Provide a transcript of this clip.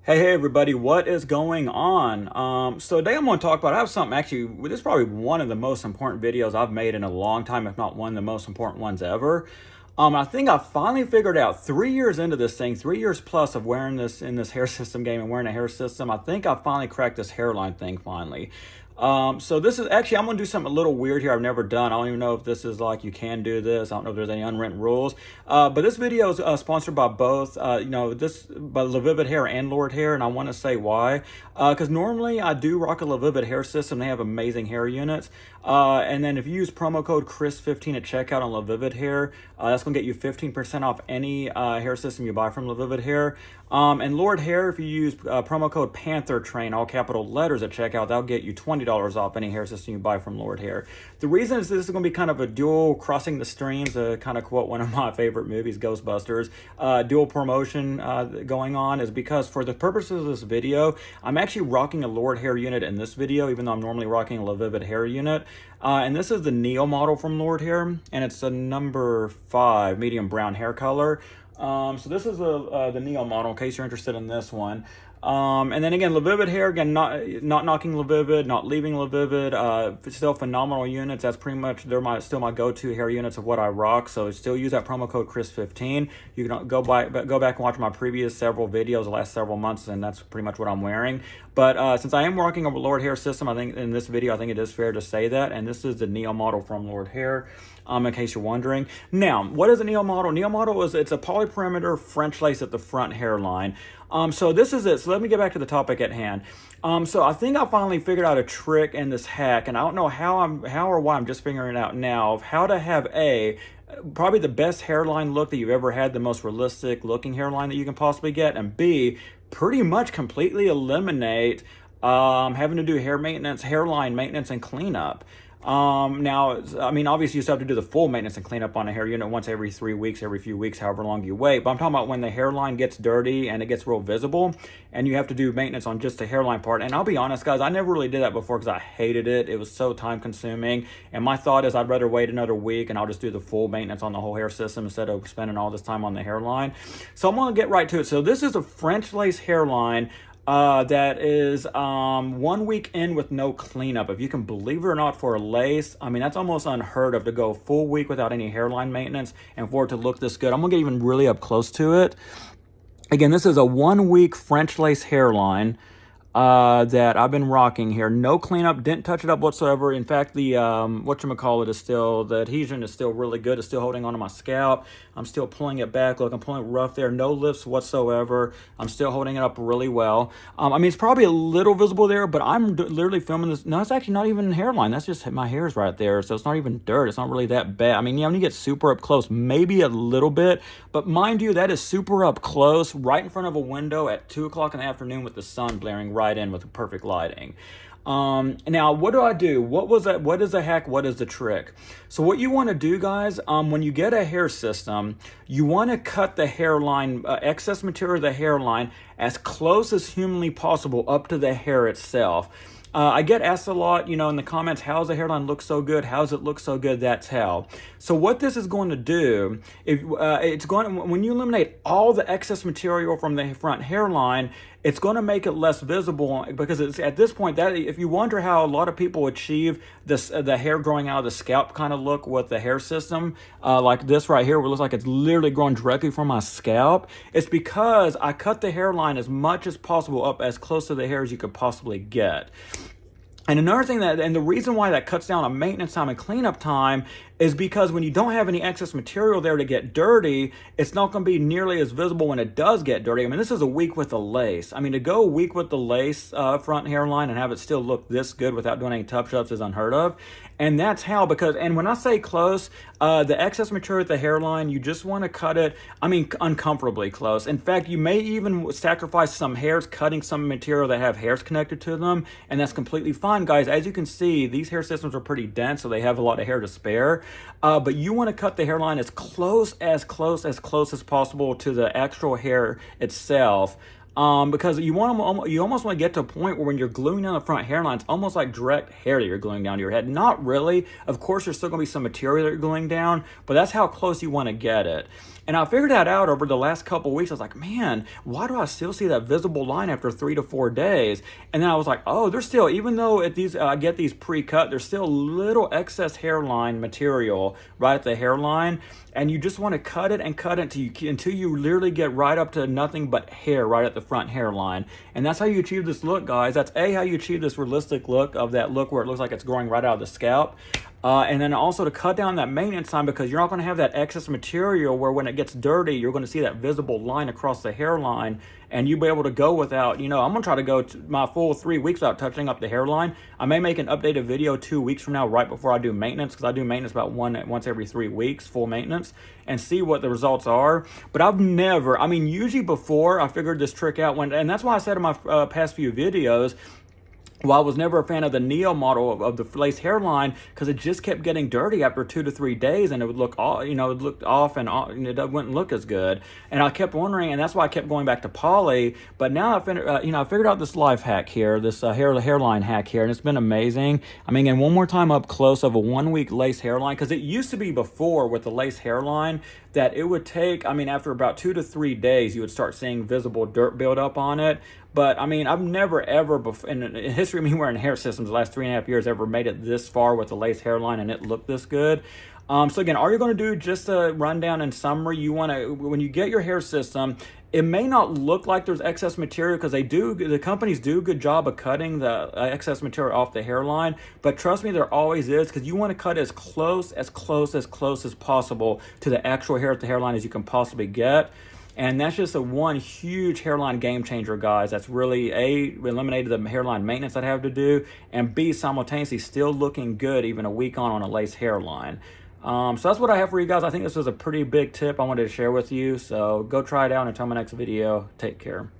Hey everybody, what is going on? So today I'm going to talk about, I have something actually, this is probably one of the most important videos I've made in a long time, if not one of the most important ones ever. I think I finally figured out 3 years into this thing, 3 years plus of wearing this in this hair system game and wearing a hair system, I think I finally cracked this hairline thing finally. So this is actually, I'm going to do something a little weird here I've never done. I don't even know if this is like, you can do this. I don't know if there's any unwritten rules. But this video is sponsored by both, by Levivid Hair and Lord Hair. And I want to say why. Because normally I do rock a Levivid hair system. They have amazing hair units. And then if you use promo code Chris15 at checkout on Levivid Hair, that's going to get you 15% off any hair system you buy from Levivid Hair. And Lord Hair, if you use promo code Panther Train, all capital letters at checkout, that'll get you $20 off any hair system you buy from Lord Hair. The reason is this is going to be kind of a dual crossing the streams, kind of quote one of my favorite movies, Ghostbusters, dual promotion going on, is because for the purposes of this video, I'm actually rocking a Lord Hair unit in this video, even though I'm normally rocking a Levivid Hair unit. And this is the Neo model from Lord Hair, and it's a number 5 medium brown hair color. So this is the Neo model in case you're interested in this one. And then again, Levivid Hair, again, not knocking Levivid, not leaving Levivid, still phenomenal units. That's pretty much, they're still my go-to hair units of what I rock. So still use that promo code Chris15. You can go back and watch my previous several videos the last several months, and that's pretty much what I'm wearing. But since I am rocking a Lord Hair system, I think in this video, I think it is fair to say that. And this is the Neo model from Lord Hair. In case you're wondering. Now, what is a Neo model? Neo model it's a polyperimeter French lace at the front hairline. So this is it. So let me get back to the topic at hand. So I think I finally figured out a trick in this hack, and I don't know how or why I'm just figuring it out now, of how to have probably the best hairline look that you've ever had, the most realistic looking hairline that you can possibly get, and B, pretty much completely eliminate having to do hairline maintenance and cleanup. Now, I mean, obviously you still have to do the full maintenance and cleanup on a hair unit once every 3 weeks, every few weeks, however long you wait. But I'm talking about when the hairline gets dirty and it gets real visible and you have to do maintenance on just the hairline part. And I'll be honest, guys, I never really did that before because I hated it. It was so time consuming. And my thought is I'd rather wait another week and I'll just do the full maintenance on the whole hair system instead of spending all this time on the hairline. So I'm going to get right to it. So this is a French lace hairline. That is 1 week in with no cleanup. If you can believe it or not, for a lace, I mean, that's almost unheard of to go a full week without any hairline maintenance and for it to look this good. I'm gonna get even really up close to it. Again, this is a 1 week French lace hairline that I've been rocking here. No cleanup, didn't touch it up whatsoever. In fact, the whatchamacallit is still, the adhesion is still really good. It's still holding onto my scalp. I'm still pulling it back. Look, I'm pulling it rough there. No lifts whatsoever. I'm still holding it up really well. I mean, it's probably a little visible there, but I'm literally filming this. No, it's actually not even hairline. That's just my hair's right there. So it's not even dirt. It's not really that bad. I mean, yeah, when you get super up close, maybe a little bit, but mind you, that is super up close, right in front of a window at 2 o'clock in the afternoon with the sun blaring right in with the perfect lighting. Now, what do I do? What was that? What is the hack? What is the trick? So what you want to do, guys, when you get a hair system, you want to cut the hairline, excess material of the hairline as close as humanly possible up to the hair itself. I get asked a lot, in the comments, how's the hairline look so good? How's it look so good? That's how. So what this is going to do, when you eliminate all the excess material from the front hairline, it's going to make it less visible because it's at this point that if you wonder how a lot of people achieve this, the hair growing out of the scalp kind of look with the hair system, like this right here, where it looks like it's literally growing directly from my scalp, it's because I cut the hairline as much as possible up as close to the hair as you could possibly get. And another thing and the reason why that cuts down on maintenance time and cleanup time is because when you don't have any excess material there to get dirty, it's not going to be nearly as visible when it does get dirty. I mean, this is a week with the lace. I mean, to go a week with the lace front hairline and have it still look this good without doing any touch-ups is unheard of. And that's how, and when I say close, the excess material at the hairline, you just want to cut it, uncomfortably close. In fact, you may even sacrifice some hairs, cutting some material that have hairs connected to them, and that's completely fine, guys. As you can see, these hair systems are pretty dense, so they have a lot of hair to spare. But you want to cut the hairline as close as possible to the actual hair itself. because you almost want to get to a point where when you're gluing down the front hairline, it's almost like direct hair that you're gluing down to your head. Not really. Of course, there's still going to be some material that you're gluing down, but that's how close you want to get it. And I figured that out over the last couple of weeks. I was like, man, why do I still see that visible line after 3 to 4 days? And then I was like, oh, there's still, even though I get these pre-cut, there's still little excess hairline material right at the hairline. And you just want to cut it until you literally get right up to nothing but hair right at the front hairline. And that's how you achieve this look, guys. That's how you achieve this realistic look of that look where it looks like it's growing right out of the scalp. And then also to cut down that maintenance time, because you're not going to have that excess material where when it gets dirty, you're going to see that visible line across the hairline, and you'll be able to go without, I'm going to try to go to my full 3 weeks without touching up the hairline. I may make an updated video 2 weeks from now, right before I do maintenance, because I do maintenance about once every 3 weeks, full maintenance, and see what the results are. But I've never, usually before I figured this trick out, and that's why I said in my past few videos, well, I was never a fan of the Neo model of the lace hairline, because it just kept getting dirty after 2 to 3 days, and it would look off, it looked off, and it wouldn't look as good. And I kept wondering, and that's why I kept going back to poly. But now I figured out this life hack here, this hairline hack here, and it's been amazing. And one more time up close of a 1 week lace hairline, because it used to be before with the lace hairline that it would take, after about 2 to 3 days, you would start seeing visible dirt build up on it. But I've never ever in history of me wearing hair systems the last 3.5 years ever made it this far with the lace hairline and it looked this good. So again, all you're going to do, just a rundown in summary, you want to, when you get your hair system, it may not look like there's excess material, because the companies do a good job of cutting the excess material off the hairline, but trust me, there always is, because you want to cut as close as possible to the actual hair at the hairline as you can possibly get. And that's just one huge hairline game changer, guys. That's really eliminated the hairline maintenance I'd have to do, and B, simultaneously still looking good even a week on a lace hairline. So that's what I have for you guys. I think this was a pretty big tip I wanted to share with you. So go try it out, and until my next video, take care.